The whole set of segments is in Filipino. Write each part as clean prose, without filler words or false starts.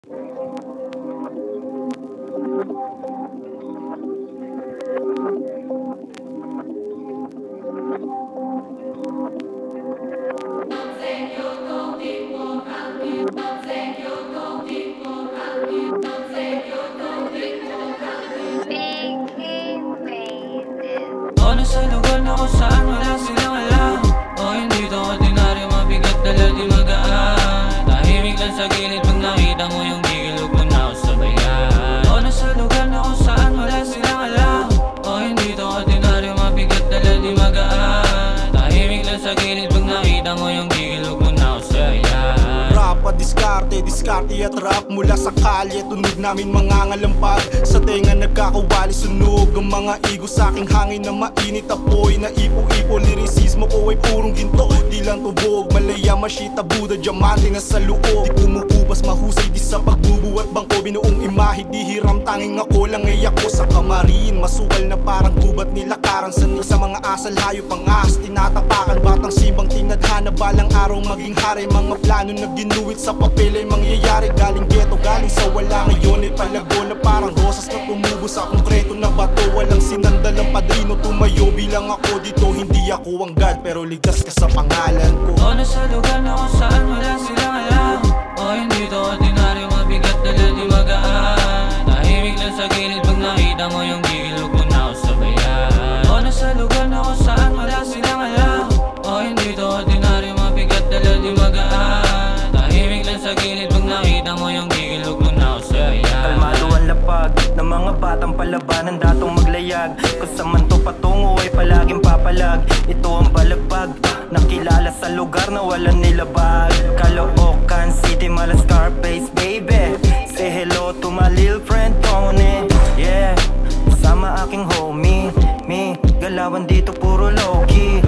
O nasa lugar na kung saan wala silang alam. O hindi to ordinaryo, mabigat dala di magaan. Tahimik lang sa gilid pag nakita mo yung gigil, huwag mo na ako sabayan. O nasa lugar na kung saan wala silang alam. O hindi to ordinaryo, mabigat dala di magaan. Tahimik lang sa gilid pag nakita mo yung gigil, huwag mo na ako sabayan. Rap at diskarte at rap mula sa kalye. Tunog namin mga ngalampag, sa tenga nagkakawali sunog. Ang mga igo sa aking hangin na mainit apoy. Na ipo-ipo, lirisismo ko ay purong ginto. Di lang tubog, malaya, masyita, buda, diamante na sa loob. Di kumukupas, mahusay di sa pagbubuhat bangko. Binuong imahe, di hiram, tanging ako lang ay ako sa kamarin. Masukal na parang gubat nilakaran sa mga asal, hayop ang ahas tinatapakan. Batang simbang tinadhana, balang araw maging hari. Mga plano na ginuwit sa papel ay mangyayari. Galing ghetto, galing sa wala, ngayon ay palago na parang rosas na tumubo sa konkreto na bato. Walang sinandalang padrino, tumayo bilang ako dito. Hindi ako ang God, pero ligtas ka sa pangalan ko. O nasa lugar na kung saan wala silang alam. O hindi to ordinaryo, mabigat dala di magaan. Tahimik lang sa gilid pag nakita mo yung gigil, huwag mo na ako sabayan. O nasa lugar na kung saan wala silang alam. O hindi to ordinaryo, mabigat dala di magaan. Tahimik lang sa gilid pag nakita mo yung gigil, huwag mo na ako sabayan. Kalmado ang lapag ng mga batang palabanan, datong maglayag. Kung sa man to patungo ay palaging papalag. Ito ang balagbag, nakilala sa lugar na walang nilabag. Caloocan City, mala Scarface, baby. Say hello to my little friend Tony. Yeah, sama aking homie, me. Galawan dito puro low-key.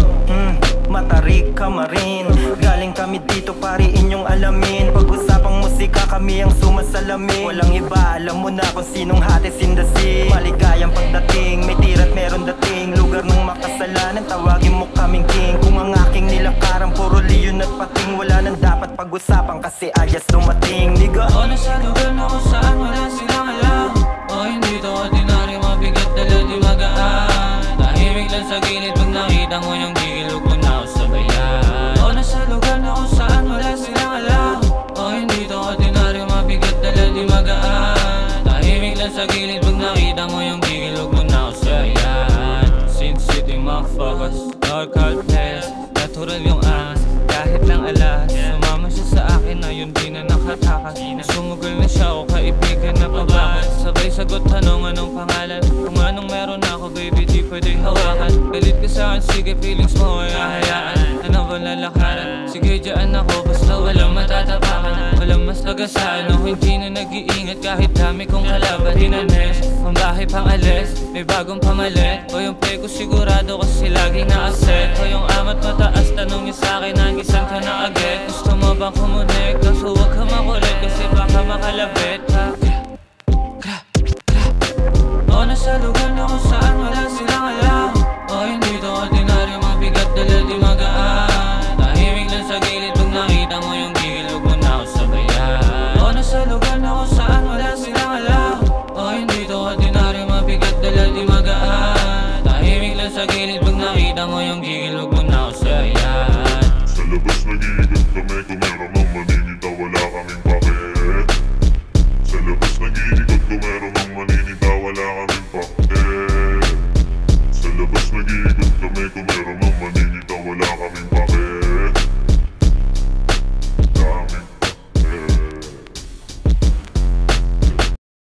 Matarik ka marin. Galing kami dito pare inyong alamin. Pag-usapang musika kami ang sumasalamin. Walang iba, alam mo na kung sinong hati sindasin. Maligayang pagdating, may tira't meron dating. Lugar ng makasalanan, tawagin mo kaming king. Kung ang aking nilakaran puro leon at pating. Wala nang dapat pag-usapan kasi ayas dumating, nigga. O nasa lugar na kung saan wala silang alam. O hindi to ordinaryo, mabigat dala di magaan. Tahimik lang sa gilid pag nakita mo yung gigil, huwag mo na ako sabayan. O nasa lugar na kung saan wala silang alam. O hindi to ordinaryo, mabigat dala di magaan. Tahimik lang sa gilid pag nakita mo yung gigil, huwag mo na ako sabayan. Sin City motherfuckers, local players, natural yung angas, kahit lang alas. Sumama siya sa akin na yun di na nakatakas. Sumugal na siya o kaibigan na pabakas. Sabay sagot tanong anong pangalan. Kung anong meron ako baby di pwedeng hawakan. Galit ka sa'kin, sige feelings mo ay hahayaan. Ano ba lalakaran? Sige dyan ako basta walang matatapakan. Walang mas tagasaan o hindi na nag-iingat kahit dami kong kalaban. Hinanes, pambahay pang alis, may bagong pamalit. O yung pego sigurado kasi laging na-asset. O yung amat mataas, tanong niya sa'kin nangisan ka na agad. Gusto mo bang kumunik? Kaso huwag ka makulit kasi baka makalabit ka. O nasa lugar na kung saan wala silang alam. O hindi to ordinaryo, mabigat dala di magaan. Tahimik lang sa gilid pag nakita mo yung gigil, huwag mo na ako sabayan. O nasa lugar na kung saan wala silang alam. O hindi to ordinaryo, mabigat dala di magaan. Tahimik lang sa gilid pag nakita mo yung gigil, huwag mo na ako sabayan. Sa labas nag-iigat kami, kung meron mang maninita wala kaming pake. Sa labas nag-iigat kung meron mang maninita wala kaming pake. Sa labas nag-iigat kami, kung meron mang